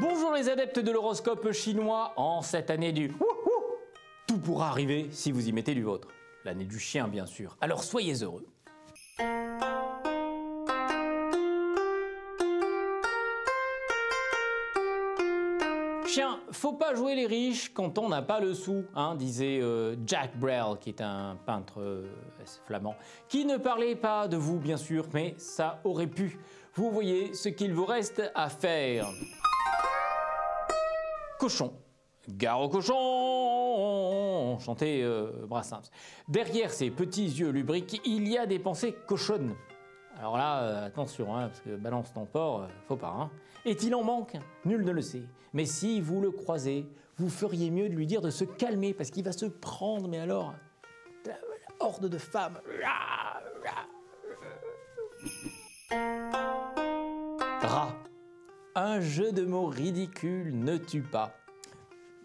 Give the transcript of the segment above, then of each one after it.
Bonjour les adeptes de l'horoscope chinois, en cette année du wouhou, tout pourra arriver si vous y mettez du vôtre. L'année du chien bien sûr, alors soyez heureux. Chien, faut pas jouer les riches quand on n'a pas le sou, hein, disait Jack Brel, qui est un peintre flamand, qui ne parlait pas de vous bien sûr, mais ça aurait pu. Vous voyez ce qu'il vous reste à faire. Cochon. Gare au cochon, chantait Brassens. Derrière ses petits yeux lubriques, il y a des pensées cochonnes. Alors là, attention, hein, parce que balance ton porc, faut pas. Hein. Est-il en manque? Nul ne le sait. Mais si vous le croisez, vous feriez mieux de lui dire de se calmer, parce qu'il va se prendre, mais alors, la horde de femmes. Rat. Un jeu de mots ridicule ne tue pas.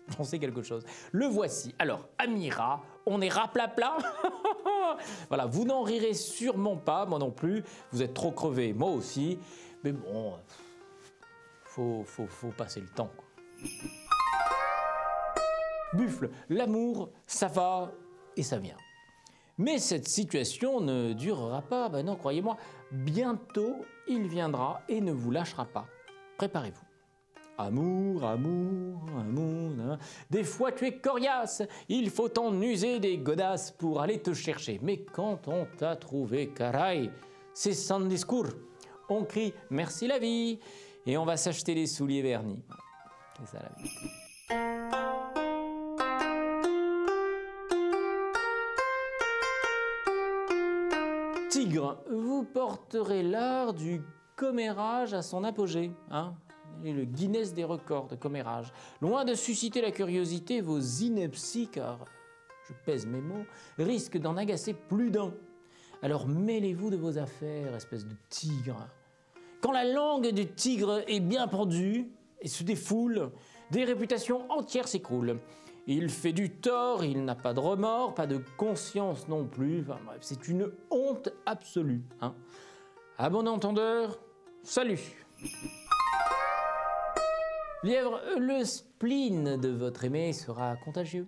J'en sais quelque chose. Le voici. Alors, ami rat, on est raplapla. Voilà, vous n'en rirez sûrement pas, moi non plus. Vous êtes trop crevé, moi aussi. Mais bon, faut passer le temps, quoi. Buffle, l'amour, ça va et ça vient. Mais cette situation ne durera pas, ben non, croyez-moi. Bientôt, il viendra et ne vous lâchera pas. Préparez-vous. Amour, amour, amour. Des fois tu es coriace, il faut en user des godasses pour aller te chercher. Mais quand on t'a trouvé, caray, c'est sans discours. On crie merci la vie et on va s'acheter les souliers vernis. C'est ça la vie. Tigre, vous porterez l'art du commérage à son apogée, hein? Le Guinness des records de commérage. Loin de susciter la curiosité, vos inepties, car je pèse mes mots, risquent d'en agacer plus d'un. Alors mêlez-vous de vos affaires, espèce de tigre. Quand la langue du tigre est bien pendue et se défoule, des réputations entières s'écroulent. Il fait du tort, il n'a pas de remords, pas de conscience non plus. Enfin, bref, c'est une honte absolue. Hein. À bon entendeur, salut! Lièvre, le spleen de votre aimé sera contagieux.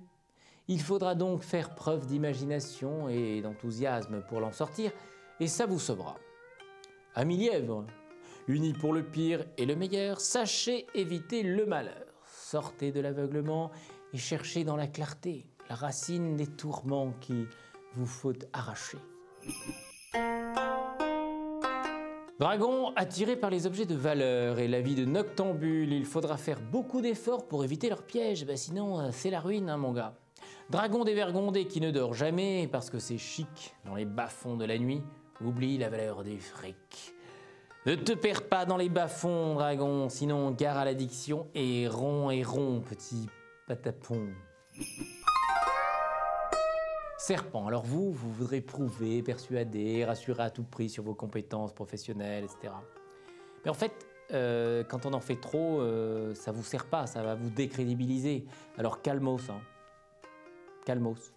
Il faudra donc faire preuve d'imagination et d'enthousiasme pour l'en sortir, et ça vous sauvera. Ami lièvre, unis pour le pire et le meilleur, sachez éviter le malheur. Sortez de l'aveuglement et cherchez dans la clarté la racine des tourments qu'il vous faut arracher. Dragon, attiré par les objets de valeur et la vie de noctambule, il faudra faire beaucoup d'efforts pour éviter leurs pièges, sinon c'est la ruine, hein, mon gars. Dragon dévergondé qui ne dort jamais parce que c'est chic dans les bas-fonds de la nuit, oublie la valeur des frics. Ne te perds pas dans les bas-fonds, dragon, sinon gare à l'addiction et rond, petit patapon. Serpent, alors vous voudrez prouver, persuader, rassurer à tout prix sur vos compétences professionnelles, etc. Mais en fait, quand on en fait trop, ça ne vous sert pas, ça va vous décrédibiliser. Alors calmos, hein. Calmos.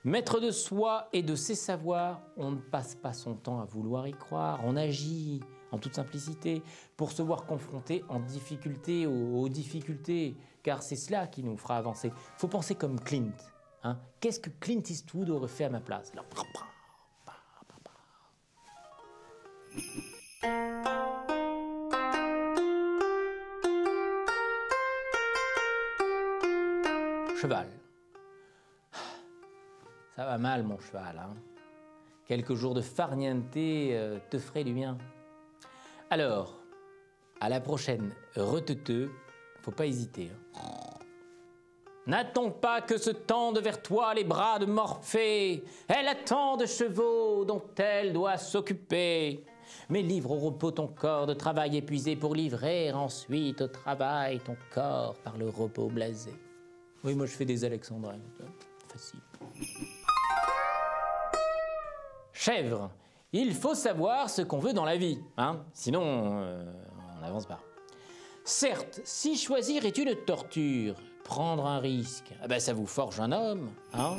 Maître de soi et de ses savoirs, on ne passe pas son temps à vouloir y croire, on agit en toute simplicité pour se voir confronté en difficulté aux difficultés, car c'est cela qui nous fera avancer. Il faut penser comme Clint. Hein? Qu'est-ce que Clint Eastwood aurait fait à ma place? Alors, cheval. Ça va mal, mon cheval. Hein? Quelques jours de farniente te ferait du bien. Alors, à la prochaine reteuteux, faut pas hésiter. Hein? N'attends pas que se tendent vers toi les bras de Morphée. Elle a tant de chevaux dont elle doit s'occuper. Mais livre au repos ton corps de travail épuisé pour livrer ensuite au travail ton corps par le repos blasé. Oui, moi je fais des alexandrins. Facile. Chèvre, il faut savoir ce qu'on veut dans la vie, hein, sinon on n'avance pas. Certes, si choisir est une torture, prendre un risque, ça vous forge un homme, hein.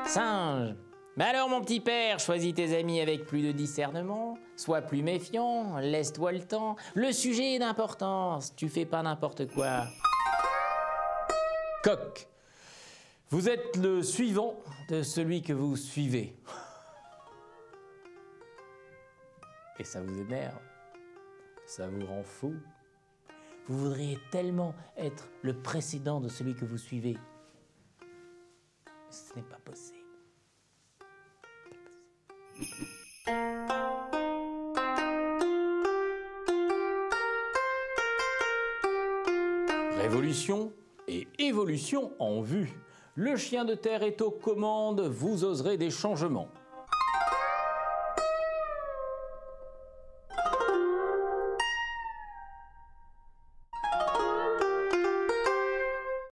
Singe, Mais alors mon petit père, choisis tes amis avec plus de discernement, sois plus méfiant, laisse-toi le temps. Le sujet est d'importance, tu fais pas n'importe quoi. Coq, vous êtes le suivant de celui que vous suivez. Et ça vous énerve, ça vous rend fou. Vous voudriez tellement être le précédent de celui que vous suivez. Ce n'est pas possible. Révolution et évolution en vue. Le chien de terre est aux commandes, vous oserez des changements.